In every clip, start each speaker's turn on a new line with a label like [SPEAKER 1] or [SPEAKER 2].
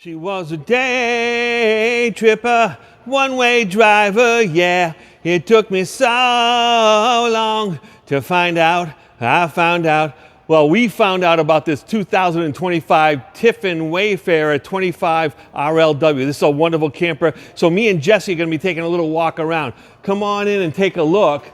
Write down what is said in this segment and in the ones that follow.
[SPEAKER 1] She was a day tripper, one-way driver, yeah. It took me so long to find out. I found out. Well, we found out about this 2025 Tiffin Wayfarer 25 RLW. This is a wonderful camper. So me and Jesse are going to be taking a little walk around. Come on in and take a look.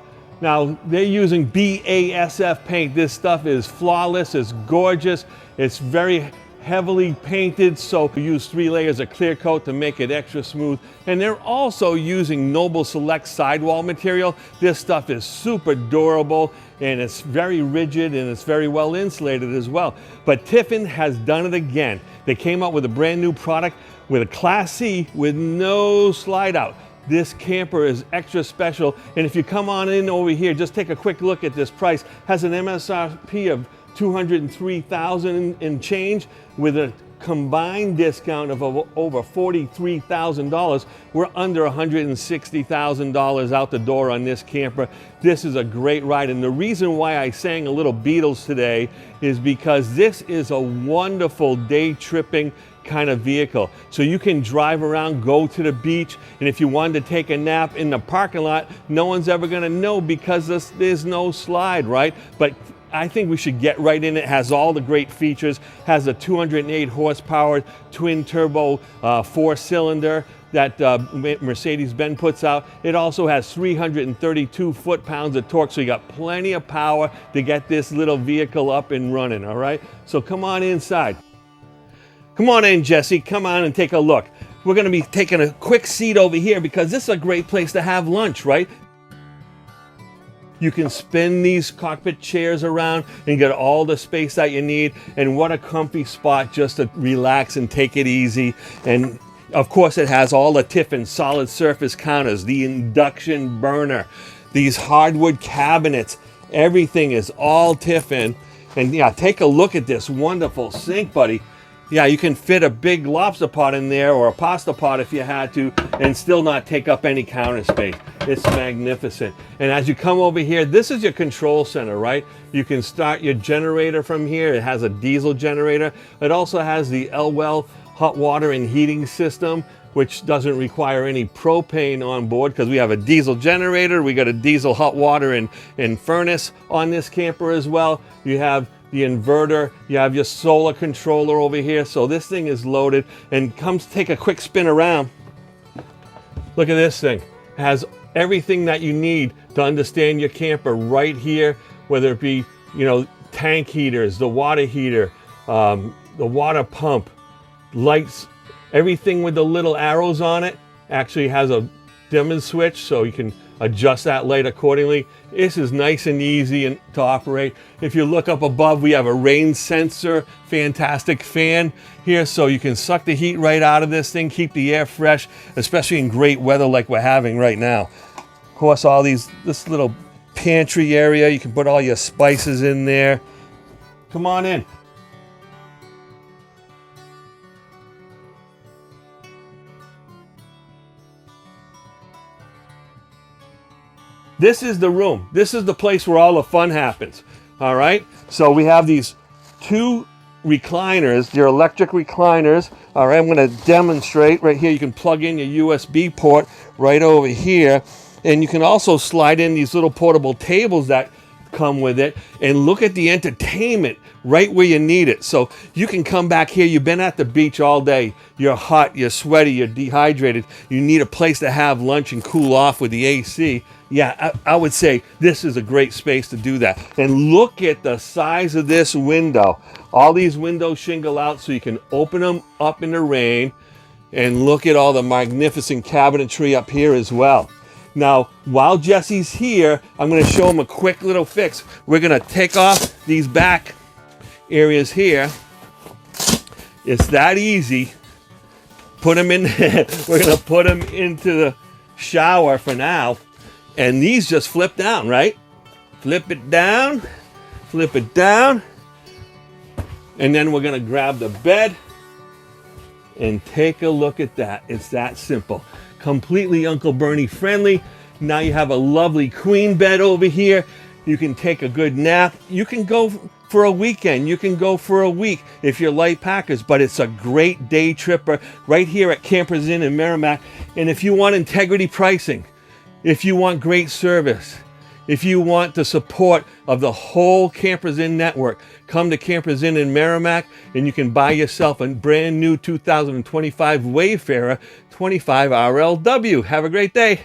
[SPEAKER 1] Now, they're using BASF paint. This stuff is flawless, it's gorgeous, it's very heavily painted, so we use 3 layers of clear coat to make it extra smooth. And they're also using Noble Select sidewall material. This stuff is super durable and it's very rigid and it's very well insulated as well. But Tiffin has done it again. They came out with a brand new product with a Class C with no slide out. This camper is extra special, and if you come on in over here, just take a quick look at this price. Has an MSRP of $203,000 and change with a combined discount of over $43,000. We're under $160,000 out the door on this camper. This is a great ride, and the reason why I sang a little Beatles today is because this is a wonderful day tripping kind of vehicle. So you can drive around, go to the beach, and if you wanted to take a nap in the parking lot, no one's ever gonna know because there's no slide, right? But I think we should get right in. It has all the great features, has a 208 horsepower twin turbo 4-cylinder that Mercedes-Benz puts out. It also has 332 foot-pounds of torque, so you got plenty of power to get this little vehicle up and running, all right? So come on inside. Come on in, Jesse, come on and take a look. We're gonna be taking a quick seat over here because this is a great place to have lunch, right? You can spin these cockpit chairs around and get all the space that you need. And what a comfy spot just to relax and take it easy. And of course it has all the Tiffin solid surface counters, the induction burner, these hardwood cabinets, everything is all Tiffin. And yeah, take a look at this wonderful sink, buddy. Yeah, you can fit a big lobster pot in there or a pasta pot if you had to and still not take up any counter space. It's magnificent. And as you come over here, this is your control center, right? You can start your generator from here. It has a diesel generator. It also has the Elwell hot water and heating system, which doesn't require any propane on board because we have a diesel generator. We got a diesel hot water and furnace on this camper as well. You have the inverter, you have your solar controller over here. So this thing is loaded, and take a quick spin around. Look at this thing. It has everything that you need to understand your camper right here, whether it be, you know, tank heaters, the water heater, the water pump, lights, everything with the little arrows on it actually has a dim and switch, so you can adjust that light accordingly. This is nice and easy to operate. If you look up above, we have a rain sensor, fantastic fan here, so you can suck the heat right out of this thing, keep the air fresh, especially in great weather like we're having right now. Of course, this little pantry area, you can put all your spices in there. Come on in. This is the room. This is the place where all the fun happens. All right. So we have these 2 recliners. They're electric recliners. All right. I'm going to demonstrate right here. You can plug in your USB port right over here. And you can also slide in these little portable tables that come with it, and look at the entertainment right where you need it. So you can come back here. You've been at the beach all day. You're hot, you're sweaty, you're dehydrated. You need a place to have lunch and cool off with the AC. Yeah, I would say this is a great space to do that. And look at the size of this window. All these windows shingle out so you can open them up in the rain. And look at all the magnificent cabinetry up here as well. Now, while Jesse's here, I'm going to show him a quick little fix. We're going to take off these back areas here. It's that easy. Put them in there. We're going to put them into the shower for now. And these just flip down, right? Flip it down. Flip it down. And then we're going to grab the bed and take a look at that. It's that simple. Completely Uncle Bernie friendly. Now you have a lovely queen bed over here. You can take a good nap. You can go for a weekend. You can go for a week if you're light packers, but it's a great day tripper right here at Campers Inn in Merrimack. And if you want integrity pricing, if you want great service, if you want the support of the whole Campers Inn network, come to Campers Inn in Merrimack and you can buy yourself a brand new 2025 Wayfarer 25 RLW. Have a great day.